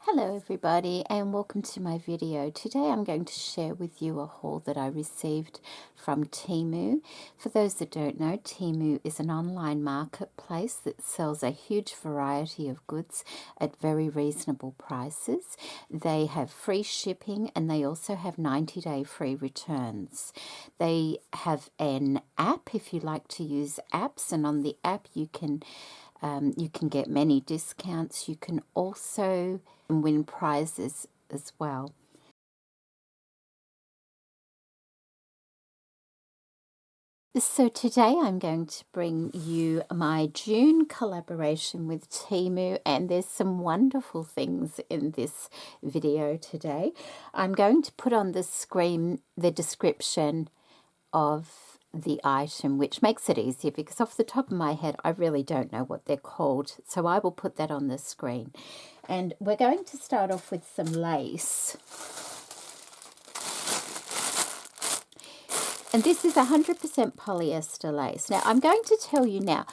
Hello everybody and welcome to my video. Today I'm going to share with you a haul that I received from Temu. For those that don't know, Temu is an online marketplace that sells a huge variety of goods at very reasonable prices. They have free shipping and they also have 90-day free returns. They have an app if you like to use apps, and on the app you can get many discounts. You can also win prizes as well. So today I'm going to bring you my June collaboration with Temu, and there's some wonderful things in this video today. I'm going to put on the screen the description of the item, which makes it easier because off the top of my head I really don't know what they're called, so I will put that on the screen. And we're going to start off with some lace, and this is 100% polyester lace. Now I'm going to tell you now,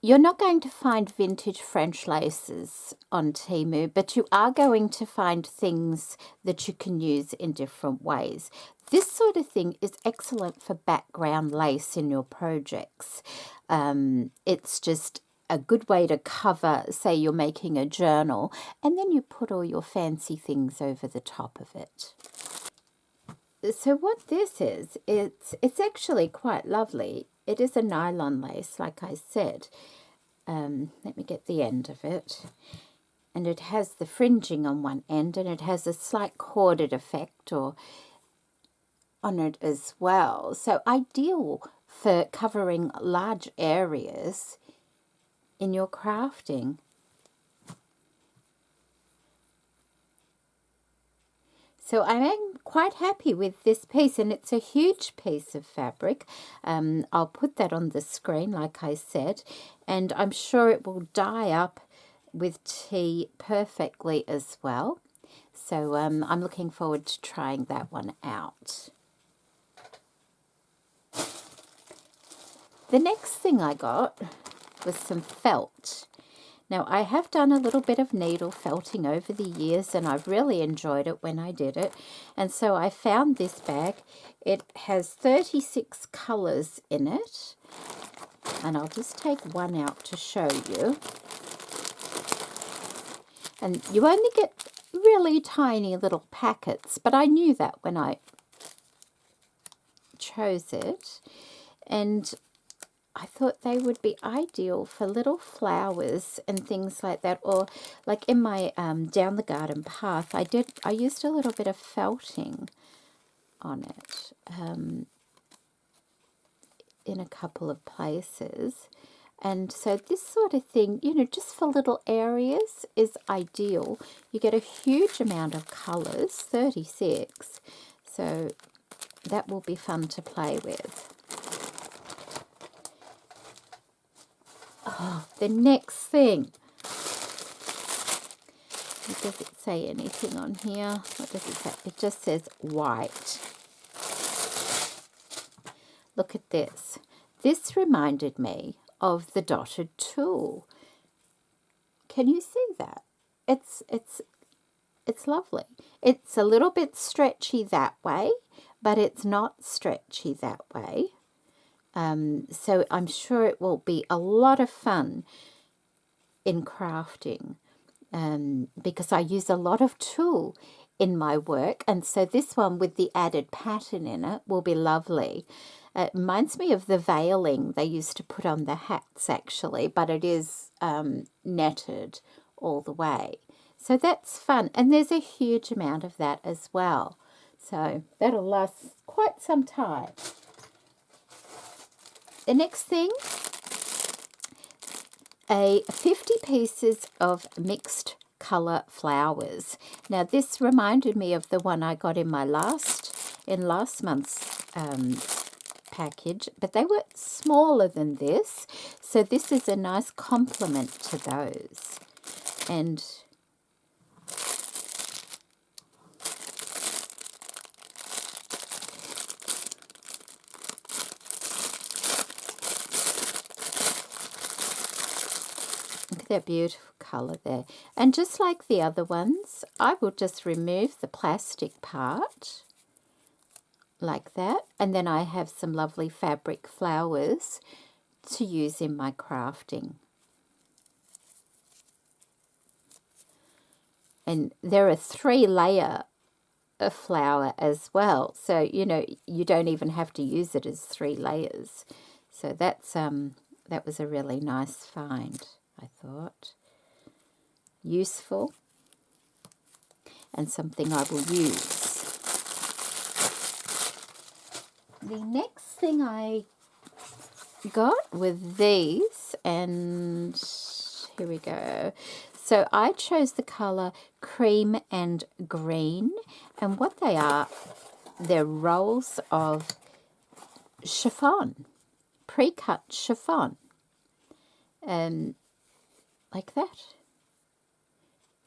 you're not going to find vintage French laces on Temu, but you are going to find things that you can use in different ways. This sort of thing is excellent for background lace in your projects. It's just a good way to cover, say you're making a journal, and then you put all your fancy things over the top of it. So what this is, it's actually quite lovely. It is a nylon lace, like I said. Let me get the end of it. And it has the fringing on one end, and it has a slight corded effect or on it as well. So ideal for covering large areas in your crafting. So I am quite happy with this piece, and it's a huge piece of fabric. I'll put that on the screen, like I said, and I'm sure it will dye up with tea perfectly as well. So I'm looking forward to trying that one out. The next thing I got was some felt. Now, I have done a little bit of needle felting over the years, and I've really enjoyed it when I did it. And so I found this bag. It has 36 colours in it. And I'll just take one out to show you. And you only get really tiny little packets, but I knew that when I chose it. And I thought they would be ideal for little flowers and things like that, or like in my down the garden path, I used a little bit of felting on it in a couple of places. And so this sort of thing, you know, just for little areas is ideal. You get a huge amount of colours, 36, so that will be fun to play with. Oh, the next thing. Does it say anything on here? What does it say? It just says white. Look at this. This reminded me of the dotted tulle. Can you see that? It's lovely. It's a little bit stretchy that way, but it's not stretchy that way. So I'm sure it will be a lot of fun in crafting because I use a lot of tulle in my work, and so this one with the added pattern in it will be lovely. It reminds me of the veiling they used to put on the hats actually, but it is netted all the way. So that's fun, and there's a huge amount of that as well. So that'll last quite some time. The next thing, 50 pieces of mixed colour flowers. Now this reminded me of the one I got in my last month's package, but they were smaller than this, so this is a nice complement to those. And look at that beautiful colour there. And just like the other ones, I will just remove the plastic part like that. And then I have some lovely fabric flowers to use in my crafting. And they're a 3-layer flower as well. So, you know, you don't even have to use it as 3 layers. So that's that was a really nice find, I thought. Useful and something I will use. The next thing I got with these, and here we go. So I chose the colour cream and green, and what they are, they're rolls of chiffon, pre-cut chiffon, like that.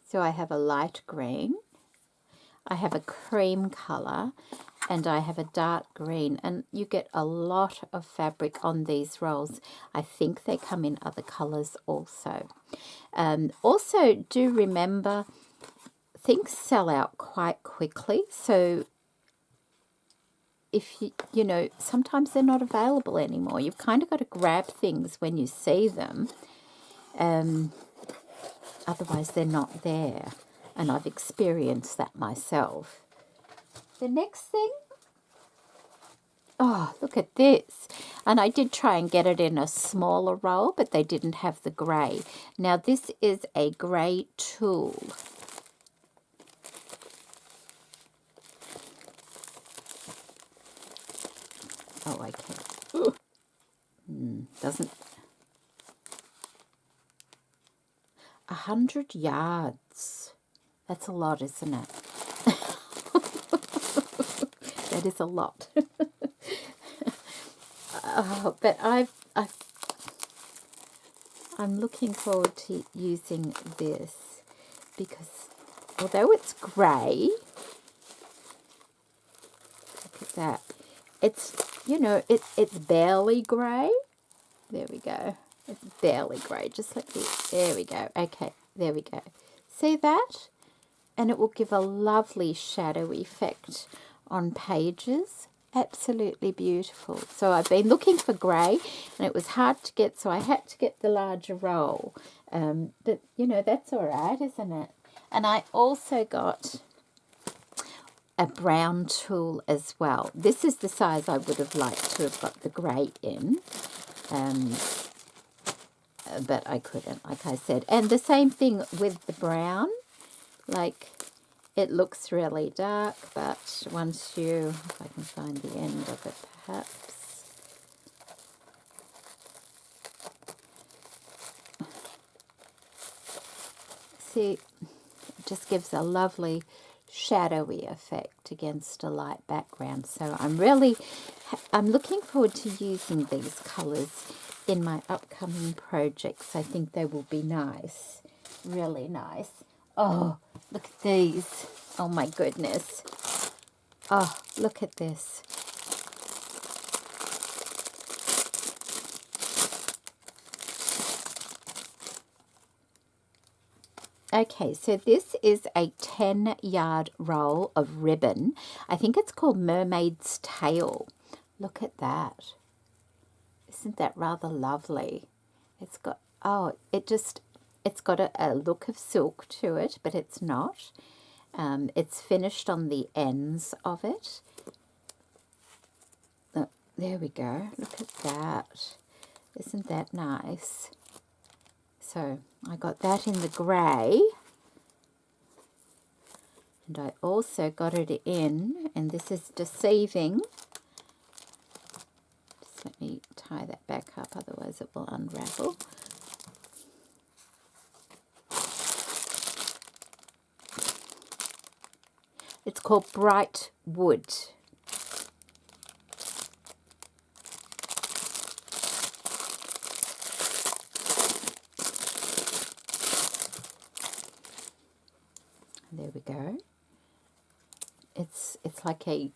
So I have a light green, I have a cream colour, and I have a dark green, and you get a lot of fabric on these rolls. I think they come in other colours also. Also, do remember, things sell out quite quickly, so if you know, sometimes they're not available anymore. You've kind of got to grab things when you see them, otherwise they're not there, and I've experienced that myself. The next thing, oh, look at this. And I did try and get it in a smaller roll, but they didn't have the grey. Now, this is a grey tulle. Oh, okay. Doesn't... 100 yards. That's a lot, isn't it? That is a lot. Oh, but I'm looking forward to using this because although it's grey, look at that. It's, you know, it's barely grey. There we go. It's barely grey. Just like this. There we go. Okay, there we go. See that? And it will give a lovely shadow effect on pages. Absolutely beautiful. So I've been looking for grey, and it was hard to get, so I had to get the larger roll. But, you know, that's all right, isn't it? And I also got a brown tulle as well. This is the size I would have liked to have got the grey in, but I couldn't, like I said. And the same thing with the brown. Like, it looks really dark, but once you, if I can find the end of it perhaps. See, it just gives a lovely shadowy effect against a light background. So I'm looking forward to using these colours in my upcoming projects. I think they will be nice, really nice. Oh, look at these. Oh, my goodness. Oh, look at this. Okay, so this is a 10-yard roll of ribbon. I think it's called Mermaid's Tail. Look at that. Isn't that rather lovely? It's got, oh, it's got a look of silk to it, but it's not. It's finished on the ends of it. There we go. Look at that. Isn't that nice? So I got that in the grey. And I also got it in, and this is deceiving. Just let me tie that back up, otherwise it will unravel. It's called Bright Wood. There we go. It's like a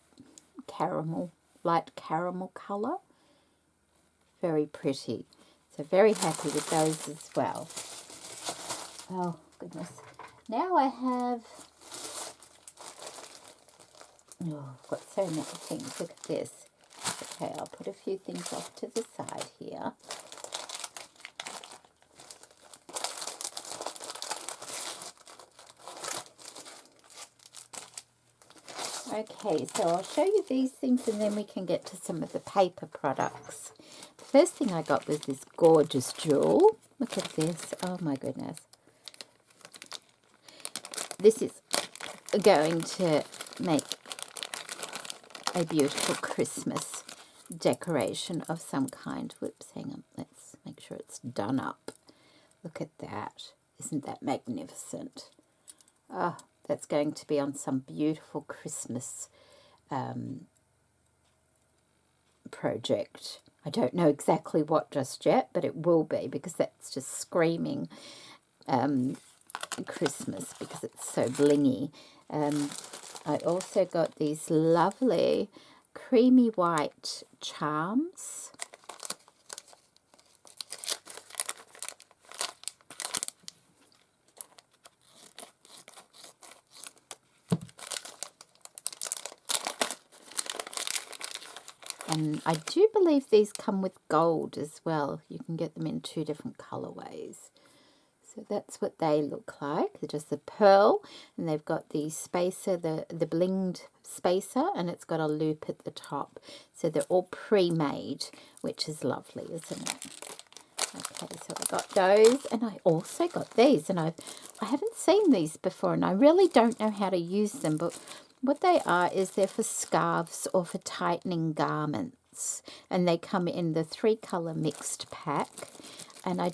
caramel, light caramel colour. Very pretty. So very happy with those as well. Oh, goodness. Now I have... Oh, I've got so many things. Look at this. Okay, I'll put a few things off to the side here. Okay, so I'll show you these things and then we can get to some of the paper products. The first thing I got was this gorgeous jewel. Look at this. Oh my goodness. This is going to make a beautiful Christmas decoration of some kind. Whoops, hang on. Let's make sure it's done up. Look at that. Isn't that magnificent? Oh, that's going to be on some beautiful Christmas project. I don't know exactly what just yet, but it will be, because that's just screaming Christmas because it's so blingy. I also got these lovely creamy white charms. And I do believe these come with gold as well. You can get them in 2 different colorways. So that's what they look like. They're just the pearl, and they've got the spacer, the blinged spacer, and it's got a loop at the top. So they're all pre-made, which is lovely, isn't it? Okay, so I got those, and I also got these, and I haven't seen these before, and I really don't know how to use them, but what they are is they're for scarves or for tightening garments, and they come in the 3-color mixed pack. And I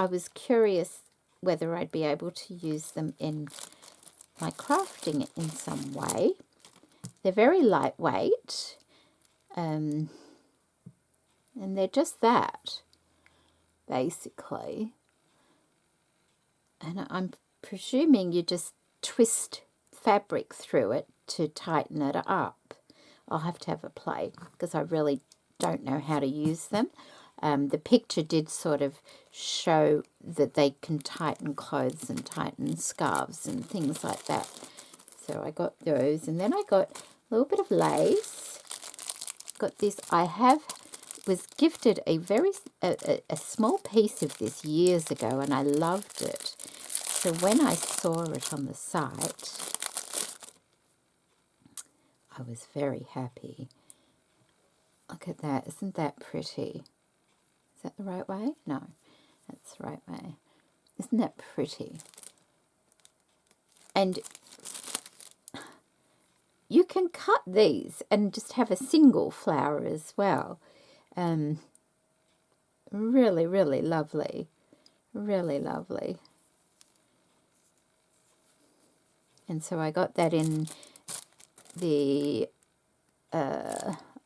was curious whether I'd be able to use them in my crafting in some way. They're very lightweight, and they're just that, basically. And I'm presuming you just twist fabric through it to tighten it up. I'll have to have a play because I really don't know how to use them. The picture did sort of show that they can tighten clothes and tighten scarves and things like that. So I got those, and then I got a little bit of lace. Got this. Was gifted a small piece of this years ago, and I loved it. So when I saw it on the site, I was very happy. Look at that. Isn't that pretty? Is that the right way? No, that's the right way. Isn't that pretty? And you can cut these and just have a single flower as well. Really, really lovely. Really lovely. And so I got that in the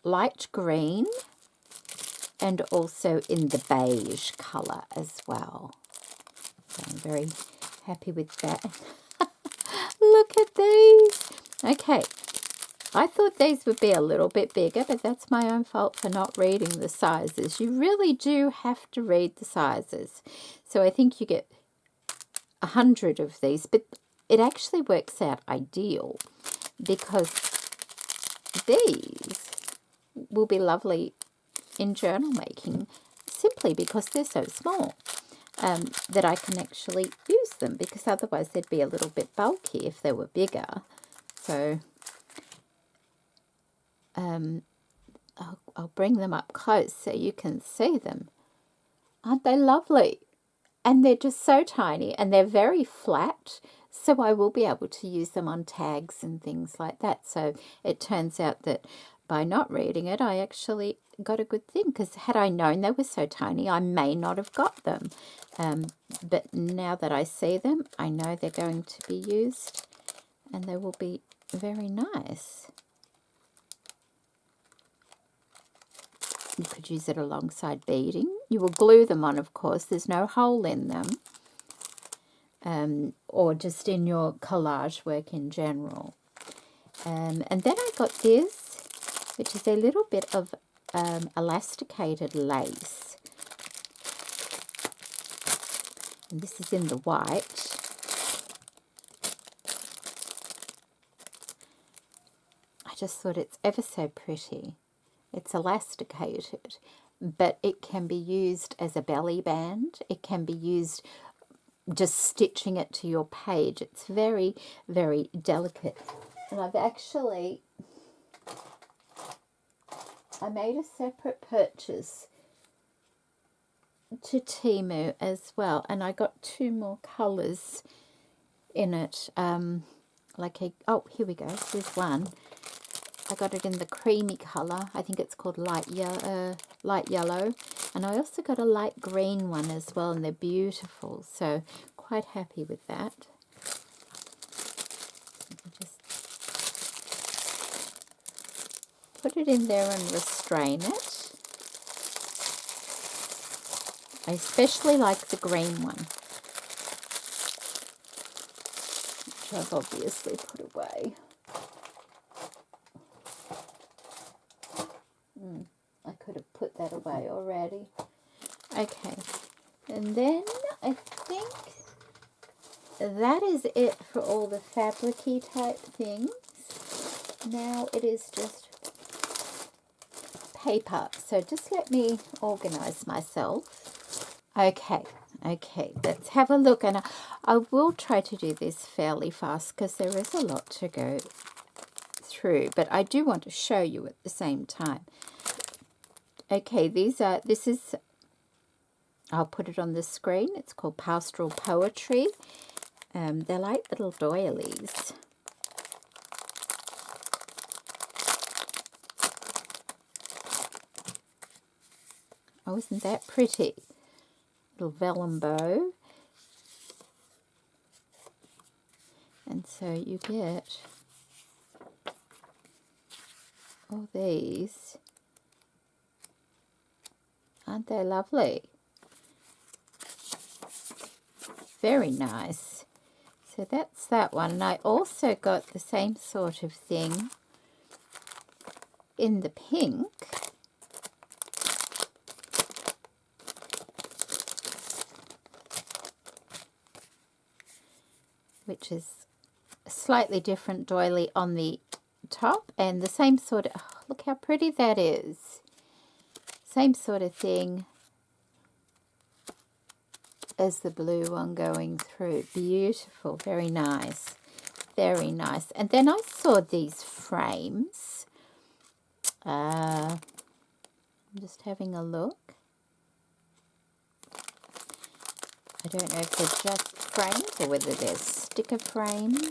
light green and also in the beige colour as well. So I'm very happy with that. Look at these. Okay, I thought these would be a little bit bigger, but that's my own fault for not reading the sizes. You really do have to read the sizes. So I think you get 100 of these, but it actually works out ideal because these will be lovely in journal making simply because they're so small that I can actually use them, because otherwise they'd be a little bit bulky if they were bigger. So I'll bring them up close so you can see them. Aren't they lovely? And they're just so tiny, and they're very flat, so I will be able to use them on tags and things like that. So it turns out that by not reading it, I actually got a good thing, because had I known they were so tiny, I may not have got them. But now that I see them, I know they're going to be used, and they will be very nice. You could use it alongside beading. You will glue them on, of course. There's no hole in them. Or just in your collage work in general. And then I got this, which is a little bit of elasticated lace. And this is in the white. just thought it's ever so pretty. It's elasticated, but it can be used as a belly band. It can be used just stitching it to your page. It's very, very delicate. And I made a separate purchase to Temu as well, and I got 2 more colours in it. Oh, here we go. Here's one. I got it in the creamy colour. I think it's called light yellow. And I also got a light green one as well, and they're beautiful. So quite happy with that. Just put it in there and restrain it. I especially like the green one, which I've obviously put away. I could have put that away already. Okay, and then I think that is it for all the fabric-y type things. Now it is just paper, so just let me organise myself. Okay, let's have a look, and I will try to do this fairly fast because there is a lot to go through, but I do want to show you at the same time. Okay, I'll put it on the screen. It's called Pastoral Poetry. They're like little doilies. Oh, isn't that pretty? Little vellum bow. And so you get all these. Aren't they lovely? Very nice. So that's that one. And I also got the same sort of thing in the pink. Which is a slightly different doily on the top, and the same sort of, oh, look how pretty that is. Same sort of thing as the blue one going through. Beautiful, very nice, very nice. And then I saw these frames. I'm just having a look. I don't know if they're just frames or whether they're sticker frames.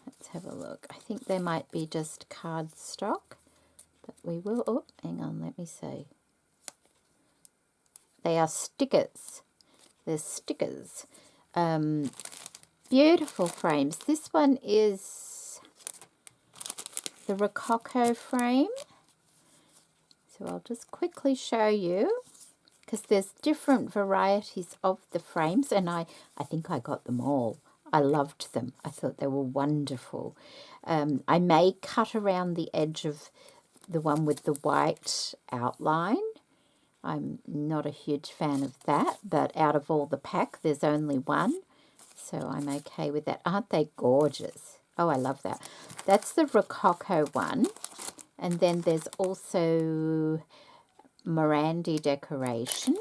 Let's have a look. I think they might be just cardstock, but we will, oh, hang on, let me see. They are stickers. They're stickers. Beautiful frames. This one is the Rococo frame. So I'll just quickly show you, because there's different varieties of the frames, and I think I got them all. I loved them. I thought they were wonderful. I may cut around the edge of the one with the white outline. I'm not a huge fan of that, but out of all the pack, there's only one, so I'm okay with that. Aren't they gorgeous? Oh, I love that. That's the Rococo one, and then there's also Morandi decoration.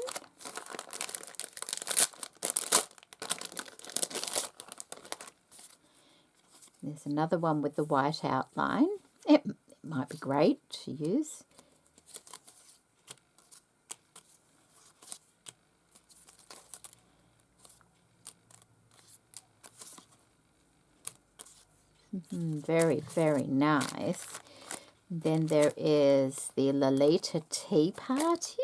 There's another one with the white outline. It might be great to use. Very, very nice. Then there is the Lolita Tea Party.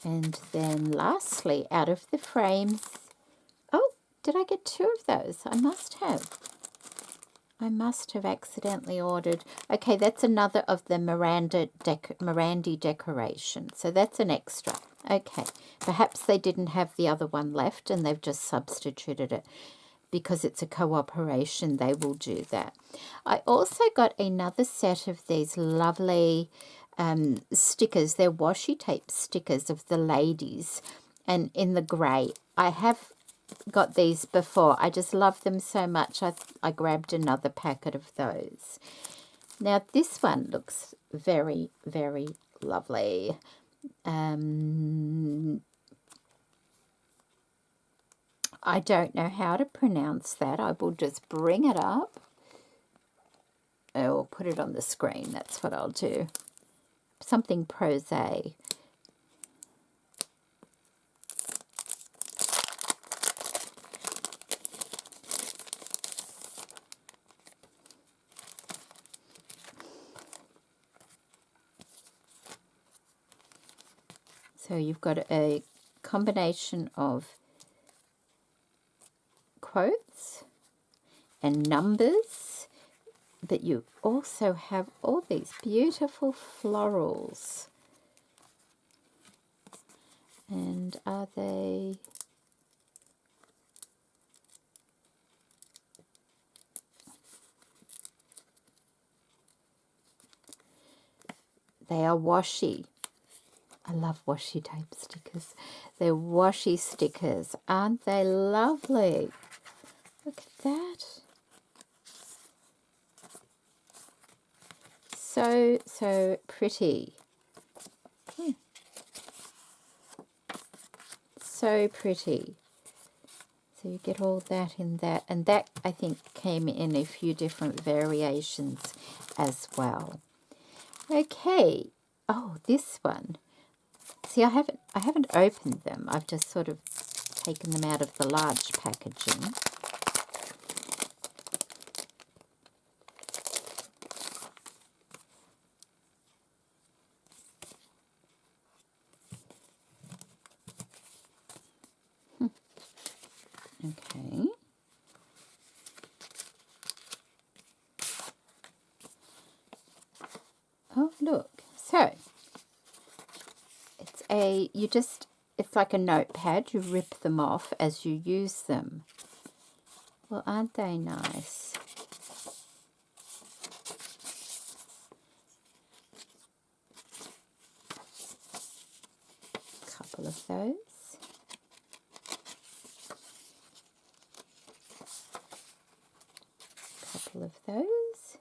And then lastly, out of the frames, oh, did I get 2 of those? I must have. I must have accidentally ordered. Okay, that's another of the Mirandy decoration. So that's an extra. Okay, perhaps they didn't have the other one left and they've just substituted it. Because it's a cooperation, they will do that. I also got another set of these lovely stickers. They're washi tape stickers of the ladies, and in the grey. I have got these before. I just love them so much. I grabbed another packet of those. Now this one looks very, very lovely. I don't know how to pronounce that. I will just bring it up. Or put it on the screen. That's what I'll do. Something prose. So you've got a combination of quotes and numbers, but you also have all these beautiful florals. And are they... They are washi. I love washi tape stickers. They're washi stickers. Aren't they lovely? Look at that. So, so pretty. So pretty. So you get all that in that. And that, I think, came in a few different variations as well. Okay. Oh, this one. See, I haven't opened them. I've just sort of taken them out of the large packaging. Okay. Oh, look. So, it's like a notepad. You rip them off as you use them. Well, aren't they nice? A couple of those. Couple of those.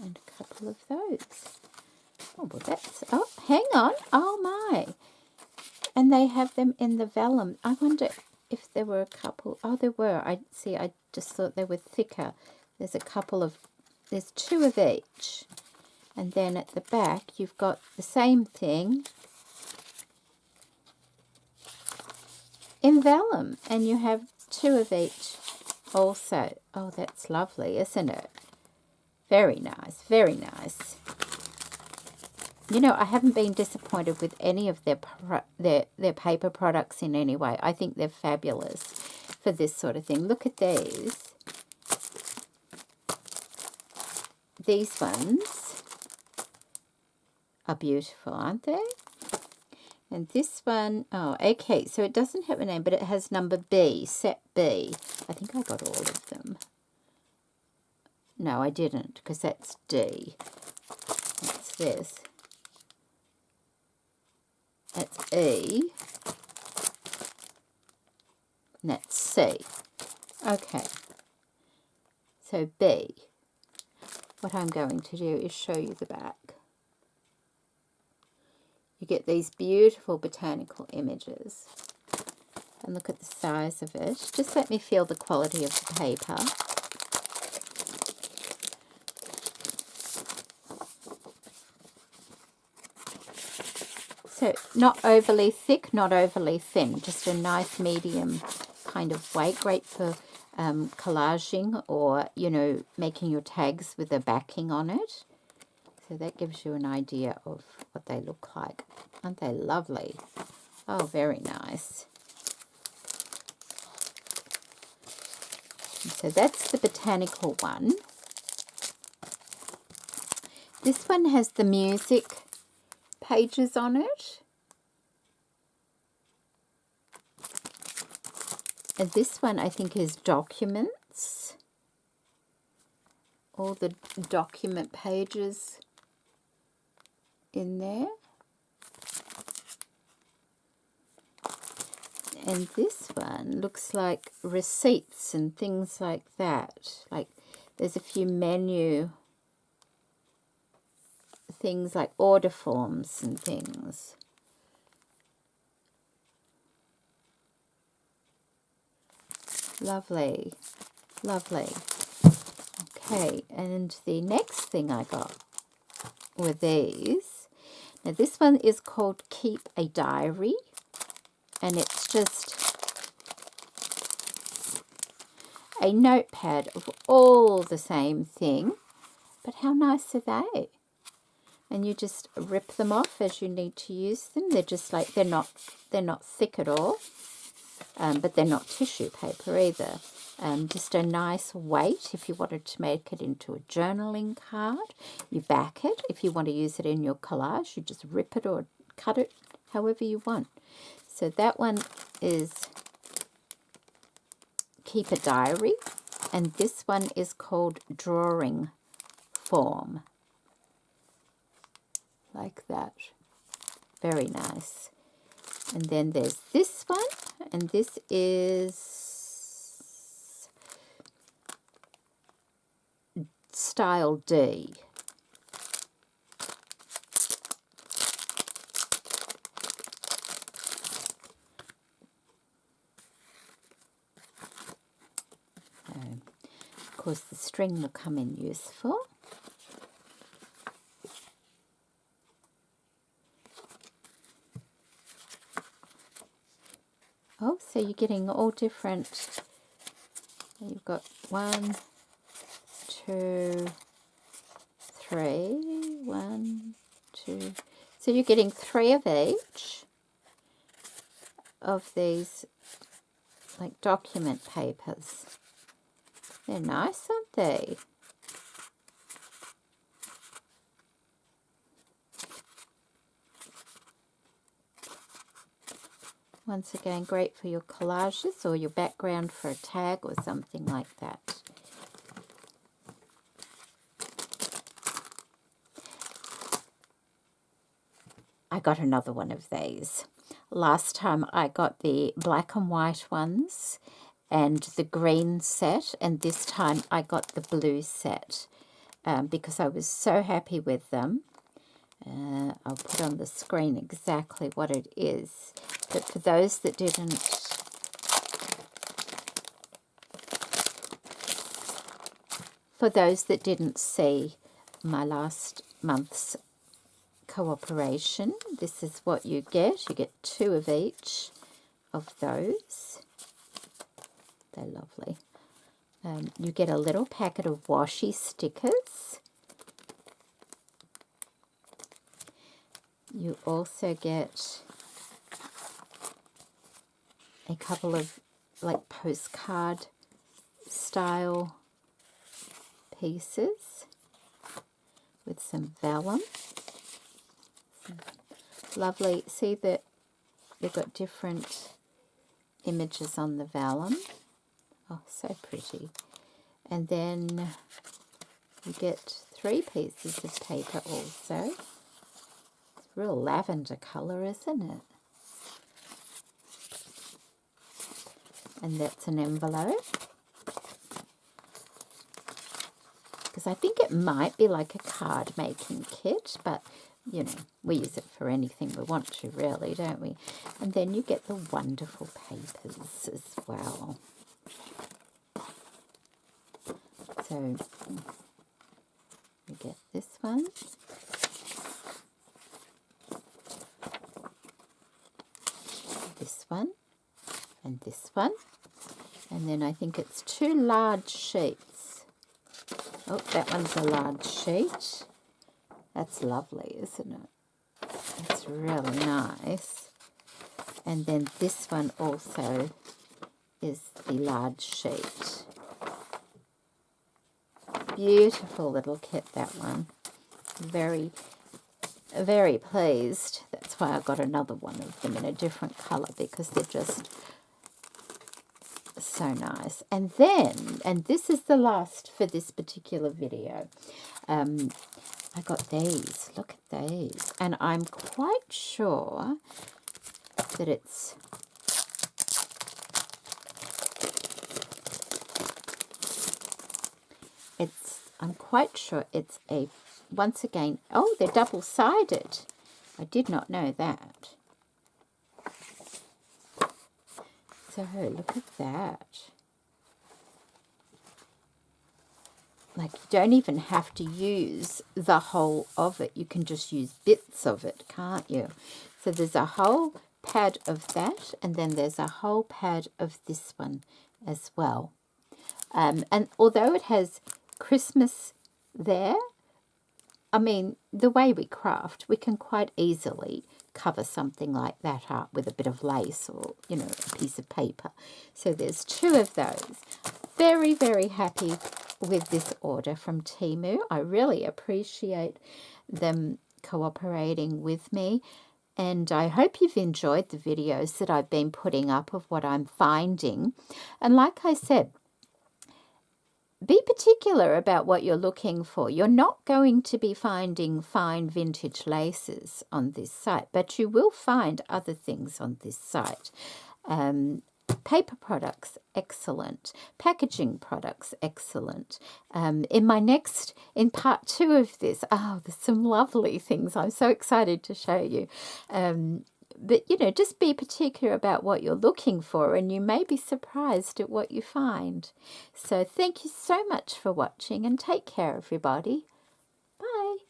And a couple of those. Oh, well, that's... Oh, hang on. Oh, my. And they have them in the vellum. I wonder if there were a couple. Oh, there were. I just thought they were thicker. There's a couple of... There's two of each. And then at the back, you've got the same thing in vellum. And you have two of each also. Oh, that's lovely, isn't it? Very nice. Very nice. You know, I haven't been disappointed with any of their paper products in any way. I think they're fabulous for this sort of thing. Look at these. These ones are beautiful, aren't they? And this one, oh, okay, so it doesn't have a name, but it has number B, set B. I think I got all of them. No, I didn't, because that's D. That's this. That's E. And that's C. Okay. So B. What I'm going to do is show you the back. You get these beautiful botanical images. And look at the size of it. Just let me feel the quality of the paper. So not overly thick, not overly thin. Just a nice medium kind of weight. Great for collaging or, you know, making your tags with a backing on it. So that gives you an idea of what they look like. Aren't they lovely? Oh, very nice. So that's the botanical one. This one has the music pages on it. And this one I think is documents. All the document pages in there. And this one looks like receipts and things like that. Like there's a few menu things like order forms and things. Lovely, lovely. Okay, and the next thing I got were these. Now this one is called Keep a Diary, and it's just a notepad of all the same thing, but how nice are they? And you just rip them off as you need to use them. They're just like, they're not thick at all, but they're not tissue paper either. Just a nice weight if you wanted to make it into a journaling card. You back it. If you want to use it in your collage, you just rip it or cut it however you want. So that one is Keep a Diary, and this one is called Drawing Form. Like that. Very nice. And then there's this one, and this is Style D. Of course, the string will come in useful. Oh, so you're getting all different. You've got 1, 2, 3. 1, 2. So you're getting 3 of each of these like document papers. They're nice, aren't they? Once again, great for your collages or your background for a tag or something like that. I got another one of these. Last time I got the black and white ones and the green set, and this time I got the blue set because I was so happy with them. I'll put on the screen exactly what it is. But for those that didn't see my last month's cooperation, this is what you get. You get 2 of each of those. They're lovely. You get a little packet of washi stickers. You also get a couple of like postcard style pieces with some vellum. Lovely. See that you've got different images on the vellum. Oh, so pretty. And then you get 3 pieces of paper also. It's real lavender colour, isn't it? And that's an envelope. Because I think it might be like a card making kit, but you know, we use it for anything we want to, really, don't we? And then you get the wonderful papers as well. So you get this one. This one. And this one. And then I think it's 2 large sheets. Oh, that one's a large sheet. That's lovely, isn't it? It's really nice. And then this one also is the large sheet. beautiful little kit, that one. Very, very pleased. That's why I got another one of them in a different colour, because they're just so nice. And then, and this is the last for this particular video, I got these. Look at these. And I'm quite sure that I'm quite sure it's a, once again, oh, they're double-sided. I did not know that. So look at that. Like, you don't even have to use the whole of it. You can just use bits of it, can't you? So there's a whole pad of that, and then there's a whole pad of this one as well. And although it has Christmas there, I mean, the way we craft, we can quite easily cover something like that up with a bit of lace or, you know, a piece of paper. So there's 2 of those. Very, very happy with this order from Temu. I really appreciate them cooperating with me. And I hope you've enjoyed the videos that I've been putting up of what I'm finding. And like I said, be particular about what you're looking for. You're not going to be finding fine vintage laces on this site, but you will find other things on this site. Paper products, excellent. Packaging products, excellent. In part 2 of this, oh, there's some lovely things. I'm so excited to show you. But, you know, just be particular about what you're looking for, and you may be surprised at what you find. So thank you so much for watching, and take care, everybody. Bye.